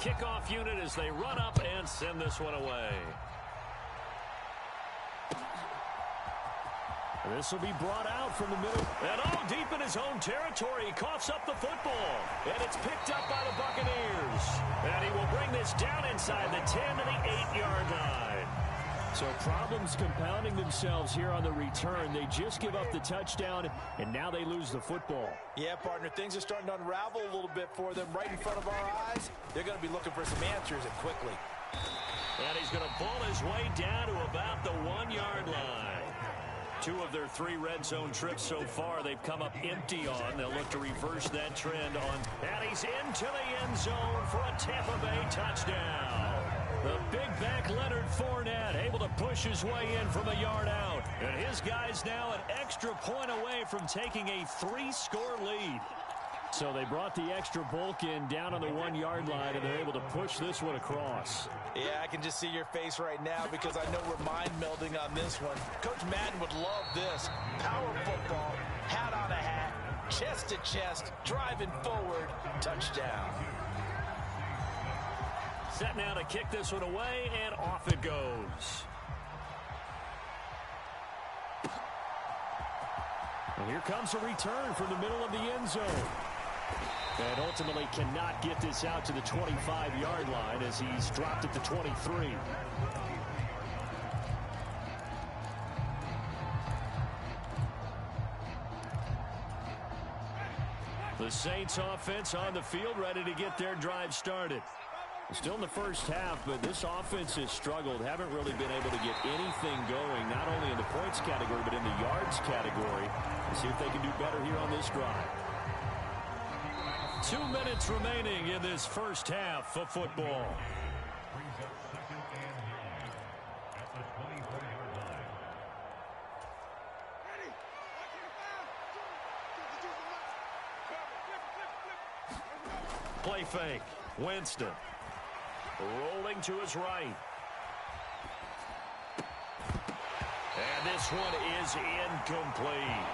Kickoff unit as they run up and send this one away. This will be brought out from the middle. And deep in his own territory, he coughs up the football. And it's picked up by the Buccaneers. And he will bring this down inside the 10 to the 8-yard line. So problems compounding themselves here on the return. They just give up the touchdown, and now they lose the football. Yeah, partner, things are starting to unravel a little bit for them right in front of our eyes. They're going to be looking for some answers, and quickly. And he's going to pull his way down to about the 1-yard line. 2 of their 3 red zone trips so far, they've come up empty on. They'll look to reverse that trend on. And he's into the end zone for a Tampa Bay touchdown. The big back Leonard Fournette able to push his way in from a yard out. And his guy's now an extra point away from taking a 3-score lead. So they brought the extra bulk in down on the 1-yard line, and they're able to push this one across. Yeah, I can just see your face right now because I know we're mind melding on this one. Coach Madden would love this. Power football, hat on a hat, chest to chest, driving forward, touchdown. Set now to kick this one away, and off it goes. And here comes a return from the middle of the end zone. And ultimately cannot get this out to the 25-yard line as he's dropped at the 23. The Saints offense on the field, ready to get their drive started. Still in the first half, but this offense has struggled. Haven't really been able to get anything going, not only in the points category, but in the yards category. Let's see if they can do better here on this drive. 2 minutes remaining in this first half of football. Play fake. Winston. Rolling to his right. And this one is incomplete.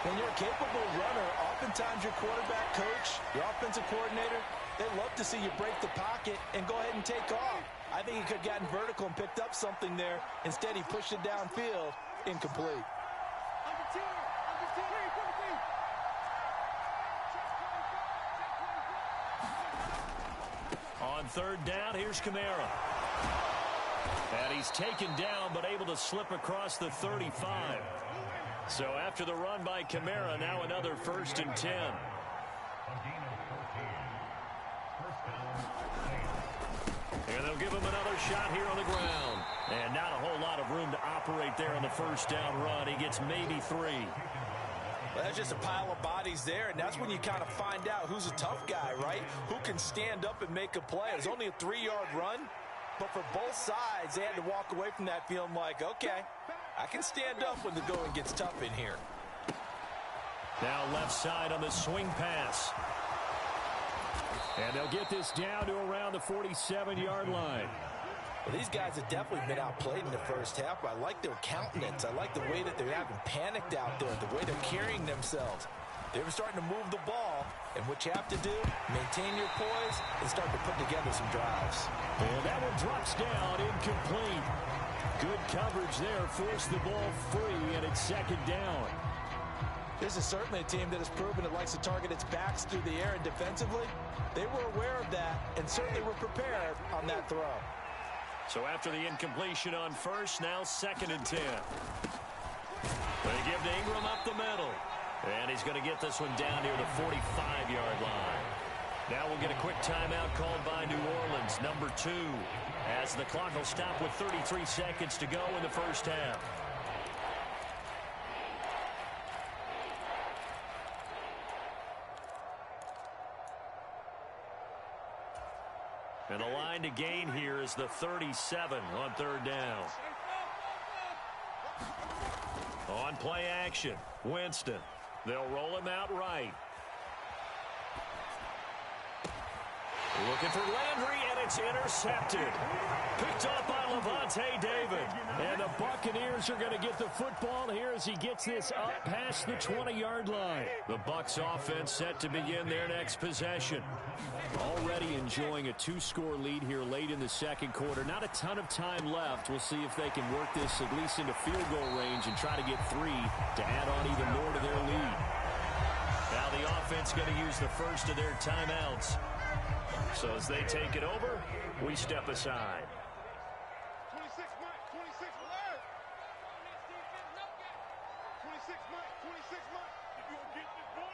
When you're a capable runner, oftentimes your quarterback coach, your offensive coordinator, they love to see you break the pocket and go ahead and take off. I think he could have gotten vertical and picked up something there. Instead, he pushed it downfield. Incomplete. On third down, here's Kamara. And he's taken down, but able to slip across the 35. So after the run by Kamara, now another 1st and 10. And they'll give him another shot here on the ground. And not a whole lot of room to operate there on the first down run. He gets maybe 3. Well, that's just a pile of bodies there, and that's when you kind of find out who's a tough guy, right? Who can stand up and make a play. It was only a 3-yard run, but for both sides, they had to walk away from that feeling like, okay, I can stand up when the going gets tough in here. Now left side on the swing pass. And they'll get this down to around the 47-yard line. Well, these guys have definitely been outplayed in the first half, but I like their countenance. I like the way that they're having panicked out there, the way they're carrying themselves. They were starting to move the ball, and what you have to do, maintain your poise and start to put together some drives. And that one drops down, incomplete. Good coverage there, forced the ball free, and it's 2nd down. This is certainly a team that has proven it likes to target its backs through the air, and defensively, they were aware of that and certainly were prepared on that throw. So after the incompletion on first, now 2nd and 10. They give to Ingram up the middle. And he's going to get this one down near the 45-yard line. Now we'll get a quick timeout called by New Orleans, number 2, as the clock will stop with 33 seconds to go in the first half. And the line to gain here is the 37 on 3rd down. On play action, Winston. They'll roll him out right. Looking for Landry, and it's intercepted. Picked off by Levante David. And the Buccaneers are going to get the football here as he gets this up past the 20-yard line. The Bucs offense set to begin their next possession. Already enjoying a 2-score lead here late in the second quarter. Not a ton of time left. We'll see if they can work this at least into field goal range and try to get 3 to add on even more to their lead. Now the offense going to use the first of their timeouts. So as they take it over, we step aside. 26, Mike. 26, Mike. 26, Mike. 26, Mike. If you gonna get this, boy,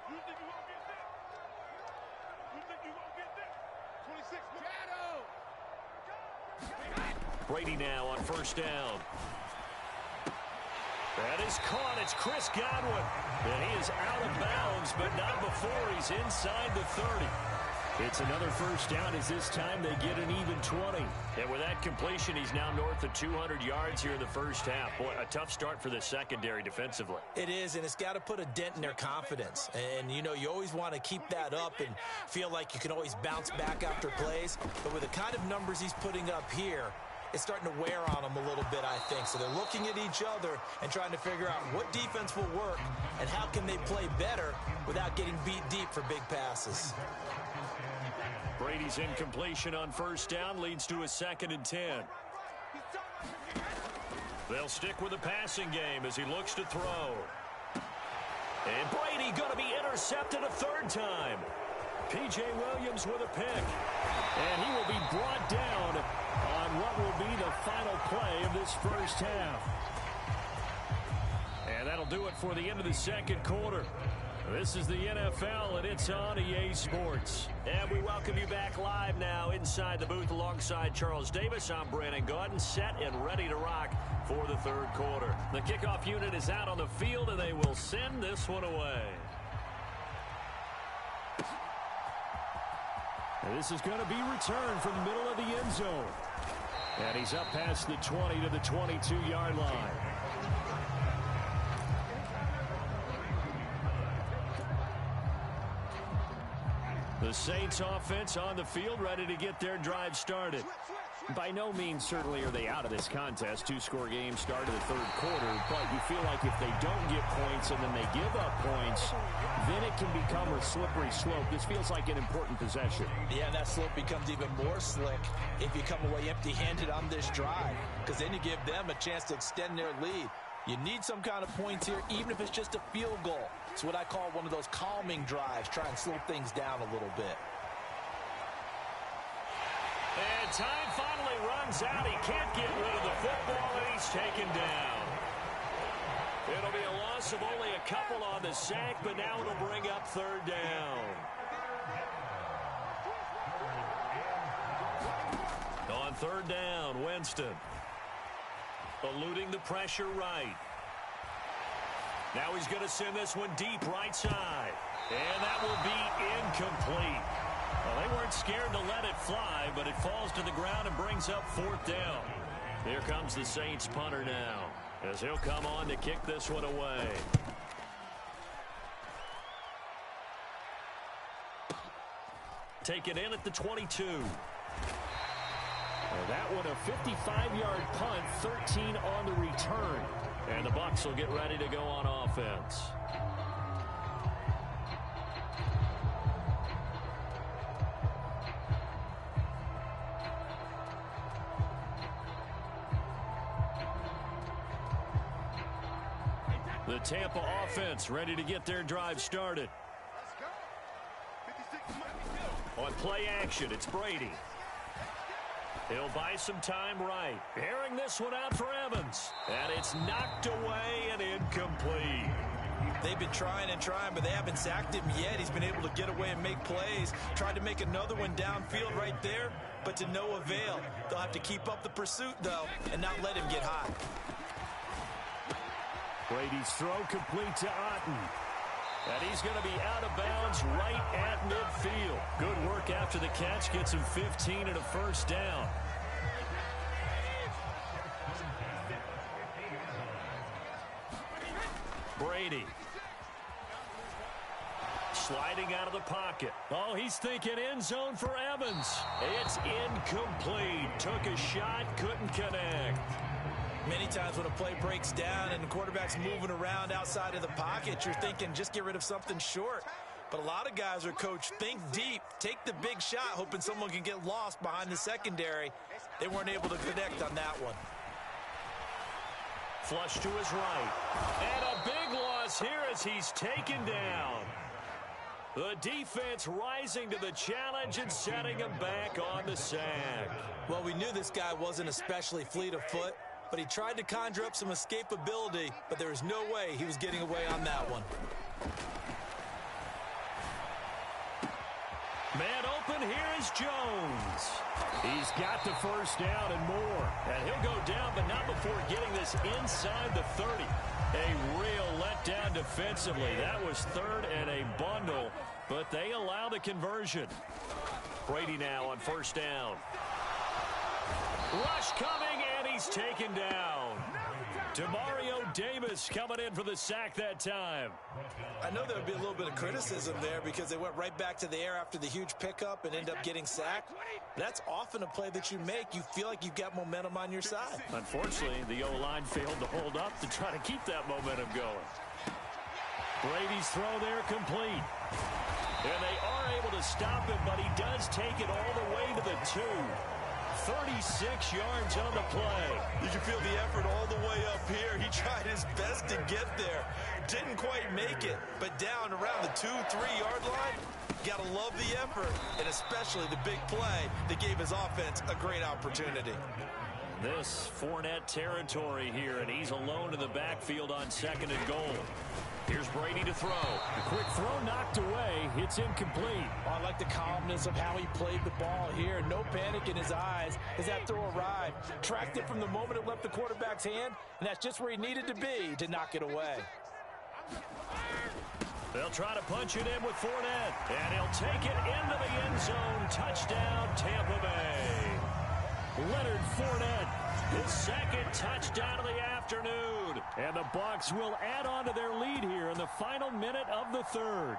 you think you gonna get this? You think you gonna get this? 26, Mike. Brady now on first down. That is caught. It's Chris Godwin. And he is out of bounds, but not before he's inside the 30. It's another first down as this time they get an even 20. And with that completion, he's now north of 200 yards here in the first half. Boy, a tough start for the secondary defensively. It is, and it's got to put a dent in their confidence. And, you know, you always want to keep that up and feel like you can always bounce back after plays. But with the kind of numbers he's putting up here, it's starting to wear on them a little bit, I think. So they're looking at each other and trying to figure out what defense will work and how can they play better without getting beat deep for big passes. Brady's incompletion on first down leads to a 2nd and 10. They'll stick with the passing game as he looks to throw. And Brady going to be intercepted a 3rd time. P.J. Williams with a pick. And he will be brought down on what will be the final play of this first half. And that'll do it for the end of the second quarter. This is the NFL, and it's on EA Sports. And we welcome you back live now inside the booth alongside Charles Davis. I'm Brandon Gaudin, set and ready to rock for the 3rd quarter. The kickoff unit is out on the field, and they will send this one away. And this is going to be returned from the middle of the end zone. And he's up past the 20 to the 22-yard line. The Saints offense on the field, ready to get their drive started. By no means certainly are they out of this contest. 2-score game started the 3rd quarter, but you feel like if they don't get points and then they give up points, then it can become a slippery slope. This feels like an important possession. Yeah, that slope becomes even more slick if you come away empty-handed on this drive, because then you give them a chance to extend their lead. You need some kind of points here, even if it's just a field goal. It's what I call one of those calming drives. Try and slow things down a little bit. And time finally runs out. He can't get rid of the football, and he's taken down. It'll be a loss of only a couple on the sack, but now it'll bring up 3rd down. On 3rd down, Winston. Eluding the pressure right. Now he's going to send this one deep right side. And that will be incomplete. Well, they weren't scared to let it fly, but it falls to the ground and brings up 4th down. Here comes the Saints punter now, as he'll come on to kick this one away. Taken in at the 22. And that one a 55-yard punt, 13 on the return. And the Bucs will get ready to go on offense. The Tampa offense ready to get their drive started. On play action, it's Brady. He'll buy some time right. Airing this one out for Evans. And it's knocked away and incomplete. They've been trying and trying, but they haven't sacked him yet. He's been able to get away and make plays. Tried to make another one downfield right there, but to no avail. They'll have to keep up the pursuit, though, and not let him get hot. Brady's throw complete to Otten. And he's going to be out of bounds right at midfield. Good work after the catch. Gets him 15 and a first down. Brady. sliding out of the pocket. Oh, he's thinking end zone for Evans. It's incomplete. Took a shot, couldn't connect. Many times when a play breaks down and the quarterback's moving around outside of the pocket, you're thinking just get rid of something short. But a lot of guys are coached, think deep, take the big shot, hoping someone can get lost behind the secondary. They weren't able to connect on that one. Flush to his right. And a big loss here as he's taken down. The defense rising to the challenge and setting him back on the sack. Well, we knew this guy wasn't especially fleet of foot, but he tried to conjure up some escapability, but there was no way he was getting away on that one. Man open, here is Jones. He's got the first down and more. And he'll go down, but not before getting this inside the 30. A real letdown defensively. That was third and a bundle, but they allow the conversion. Brady now on first down. Rush coming, and he's taken down. Demario Davis coming in for the sack that time. I know there would be a little bit of criticism there because they went right back to the air after the huge pickup and end up getting sacked. That's often a play that you make. You feel like you've got momentum on your side. Unfortunately, the O-line failed to hold up to try to keep that momentum going. Brady's throw there complete. And they are able to stop him, but he does take it all the way to the 2. 36 yards on the play. You can feel the effort all the way up here. He tried his best to get there. Didn't quite make it, but down around the 2-3 yard line, gotta love the effort, and especially the big play that gave his offense a great opportunity. This Fournette territory here, and he's alone in the backfield on 2nd and goal. Here's Brady to throw. A quick throw knocked away. It's incomplete. Oh, I like the calmness of how he played the ball here. No panic in his eyes as that throw arrived. Tracked it from the moment it left the quarterback's hand, and that's just where he needed to be to knock it away. They'll try to punch it in with Fournette, and he'll take it into the end zone. Touchdown, Tampa Bay. Leonard Fournette, his second touchdown of the afternoon. And the Bucs will add on to their lead here in the final minute of the 3rd.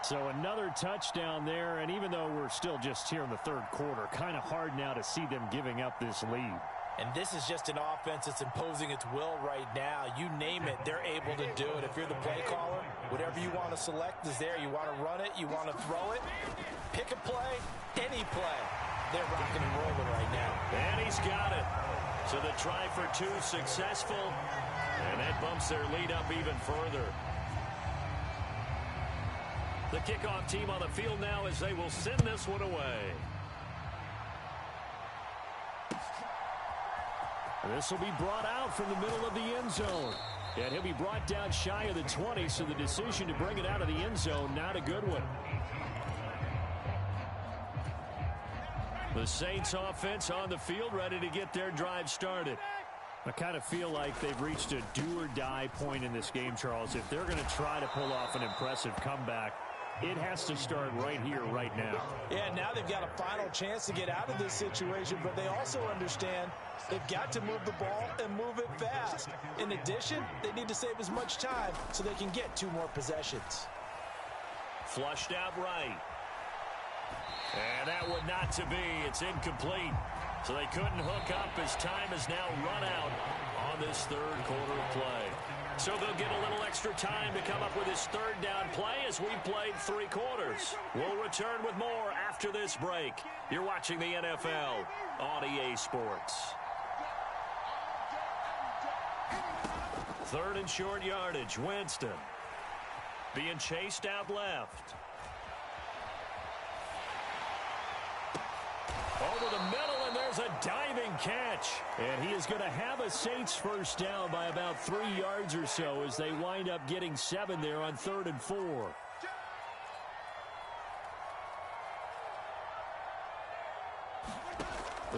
So another touchdown there, and even though we're still just here in the 3rd quarter, kind of hard now to see them giving up this lead. And this is just an offense that's imposing its will right now. You name it, they're able to do it. If you're the play caller, whatever you want to select is there. You want to run it, you want to throw it, pick a play, any play. They're rocking and rolling right now. And he's got it. So the try for 2 successful, and that bumps their lead up even further. The kickoff team on the field now as they will send this one away. And this will be brought out from the middle of the end zone. And he'll be brought down shy of the 20, so the decision to bring it out of the end zone, not a good one. The Saints offense on the field ready to get their drive started. I kind of feel like they've reached a do-or-die point in this game, Charles. If they're going to try to pull off an impressive comeback, it has to start right here, right now. Yeah, now they've got a final chance to get out of this situation, but they also understand they've got to move the ball and move it fast. In addition, they need to save as much time so they can get 2 more possessions. Flushed out right. And that would not to be. It's incomplete. So they couldn't hook up as time has now run out on this 3rd quarter of play. So they'll get a little extra time to come up with this 3rd down play as we've played 3 quarters. We'll return with more after this break. You're watching the NFL on EA Sports. 3rd and short yardage. Winston being chased out left. Over the middle, and there's a diving catch. And he is going to have a Saints first down by about 3 yards or so as they wind up getting 7 there on 3rd and 4.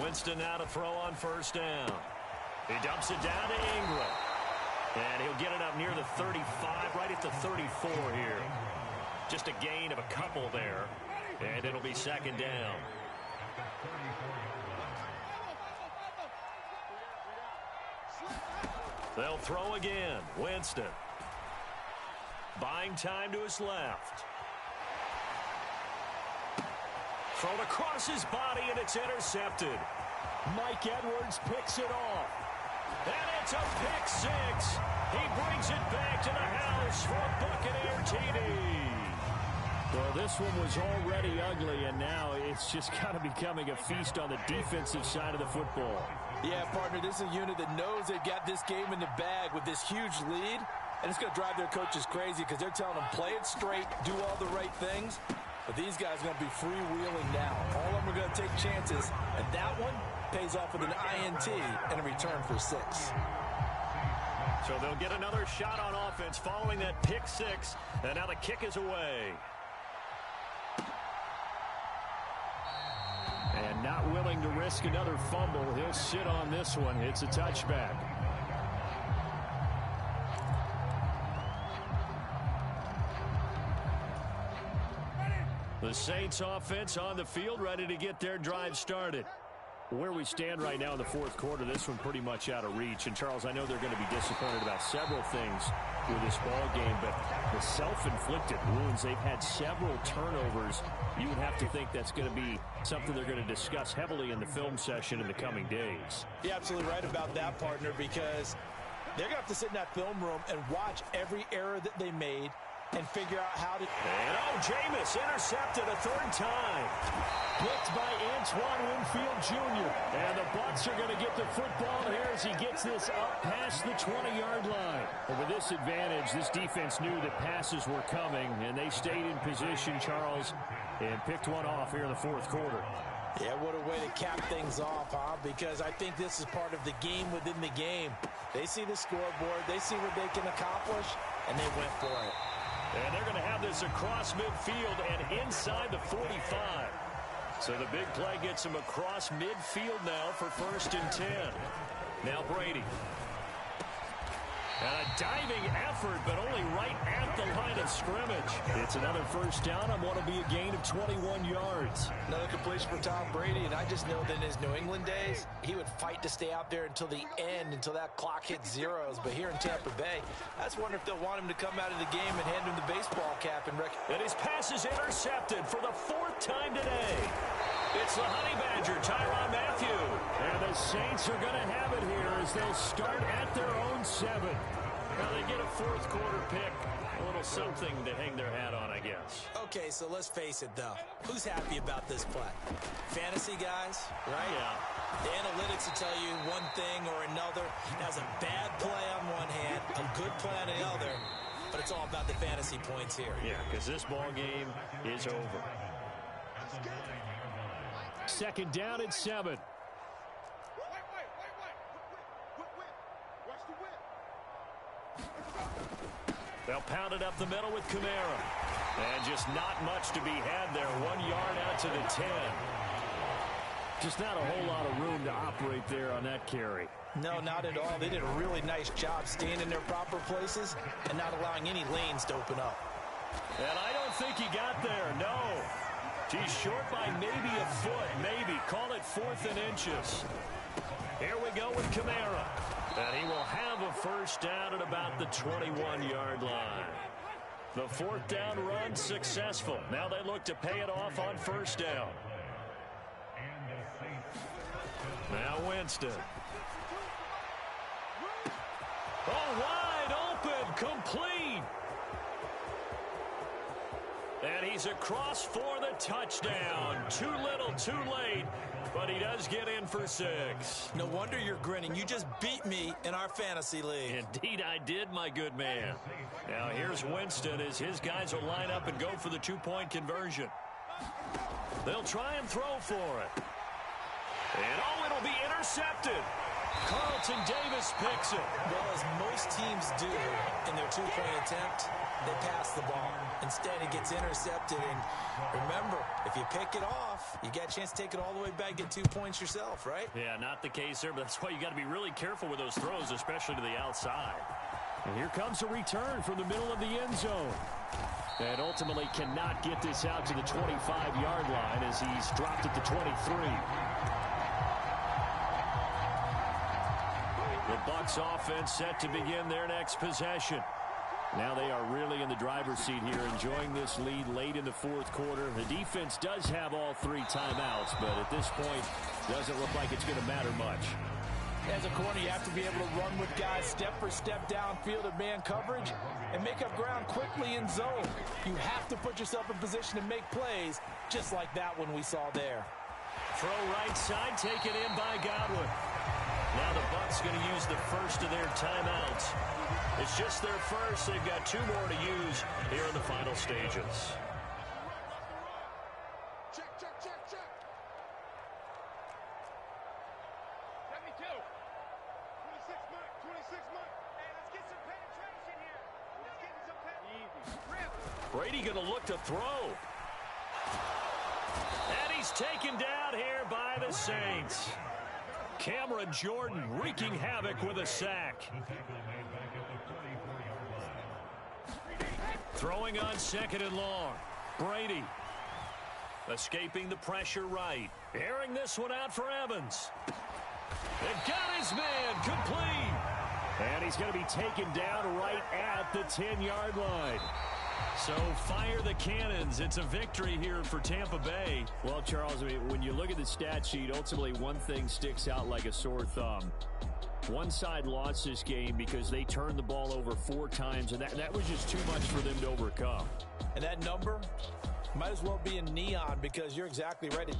Winston now to throw on first down. He dumps it down to Ingram. And he'll get it up near the 35, right at the 34 here. Just a gain of a couple there. And it'll be 2nd down. They'll throw again. Winston. buying time to his left. Thrown across his body, and it's intercepted. Mike Edwards picks it off. And it's a pick six. He brings it back to the house for a Buccaneer TD. Well, this one was already ugly, and now it's just kind of becoming a feast on the defensive side of the football. Yeah, partner, this is a unit that knows they've got this game in the bag with this huge lead, and it's going to drive their coaches crazy because they're telling them play it straight, do all the right things. But these guys are going to be freewheeling now. All of them are going to take chances, and that one pays off with an INT and a return for 6. So they'll get another shot on offense following that pick six, and now the kick is away. And not willing to risk another fumble, he'll sit on this one. It's a touchback. The Saints offense on the field, ready to get their drive started. Where we stand right now in the fourth quarter, this one pretty much out of reach. And, Charles, I know they're going to be disappointed about several things with this ball game, but the self-inflicted wounds, they've had several turnovers. You would have to think that's going to be something they're going to discuss heavily in the film session in the coming days. You're absolutely right about that, partner, because they're going to have to sit in that film room and watch every error that they made and figure out how to... And, Jameis intercepted a third time. Blitzed by Antoine Winfield Jr. And the Bucs are going to get the football here as he gets this up past the 20-yard line. And with this advantage, this defense knew that passes were coming, and they stayed in position, Charles, and picked one off here in the fourth quarter. Yeah, what a way to cap things off, huh? Because I think this is part of the game within the game. They see the scoreboard, they see what they can accomplish, and they went for it. And they're going to have this across midfield and inside the 45. So the big play gets him across midfield now for 1st and 10. Now Brady. And a diving effort, but only right at the line of scrimmage. It's another first down on what will be a gain of 21 yards. Another completion for Tom Brady, and I just know that in his New England days, he would fight to stay out there until the end, until that clock hit zeros. But here in Tampa Bay, I just wonder if they'll want him to come out of the game and hand him the baseball cap. And his pass is intercepted for the 4th time today. It's the Honey Badger, Tyrann Mathieu. And the Saints are going to have it here as they'll start at their own 7. Now they get a fourth quarter pick. A little something to hang their hat on, I guess. Okay, so let's face it, though. Who's happy about this play? Fantasy guys, right? Yeah. The analytics will tell you one thing or another. That's a bad play on one hand, a good play on the other. But it's all about the fantasy points here. Yeah, because this ball game is over. 2nd down and 7. Wait. Watch the whip. They'll pound it up the middle with Kamara. And just not much to be had there. 1 yard out to the 10. Just not a whole lot of room to operate there on that carry. No, not at all. They did a really nice job staying in their proper places and not allowing any lanes to open up. And I don't think he got there, no. He's short by maybe a foot, maybe. Call it 4th and inches. Here we go with Kamara. And he will have a first down at about the 21-yard line. The 4th down run successful. Now they look to pay it off on 1st down. Now Winston. Oh, wide open, complete. And he's across for the touchdown. Too little, too late, but he does get in for 6. No wonder you're grinning. You just beat me in our fantasy league. Indeed I did, my good man. Now here's Winston as his guys will line up and go for the 2-point conversion. They'll try and throw for it. And it'll be intercepted. Carlton Davis picks it. Well, as most teams do in their 2-point attempt, they pass the ball. Instead, it gets intercepted. And remember, if you pick it off, you get a chance to take it all the way back, get 2 points yourself, right? Yeah, not the case there, but that's why you got to be really careful with those throws, especially to the outside. And here comes a return from the middle of the end zone. And ultimately cannot get this out to the 25-yard line as he's dropped at the 23. The Bucs offense set to begin their next possession. Now they are really in the driver's seat here, enjoying this lead late in the fourth quarter. The defense does have all 3 timeouts, but at this point, doesn't look like it's going to matter much. As a corner, you have to be able to run with guys step for step downfield at man coverage and make up ground quickly in zone. You have to put yourself in position to make plays, just like that one we saw there. Throw right side, taken in by Godwin. Now the Bucs going to use the first of their timeouts. It's just their first. They've got 2 more to use here in the final stages. Check, check, check, check. 72. 26 months, 26 months. Hey, let's get some penetration here. Let's get some penetration. Brady going to look to throw. And he's taken down here by the Saints. Cameron Jordan wreaking havoc with a sack. Throwing on 2nd and long. Brady escaping the pressure right. Airing this one out for Evans. They've got his man complete. And he's going to be taken down right at the 10-yard line. So fire the cannons. It's a victory here for Tampa Bay. Well, Charles, I mean, when you look at the stat sheet, ultimately one thing sticks out like a sore thumb. One side lost this game because they turned the ball over 4 times, and that was just too much for them to overcome. And that number might as well be in neon because you're exactly right.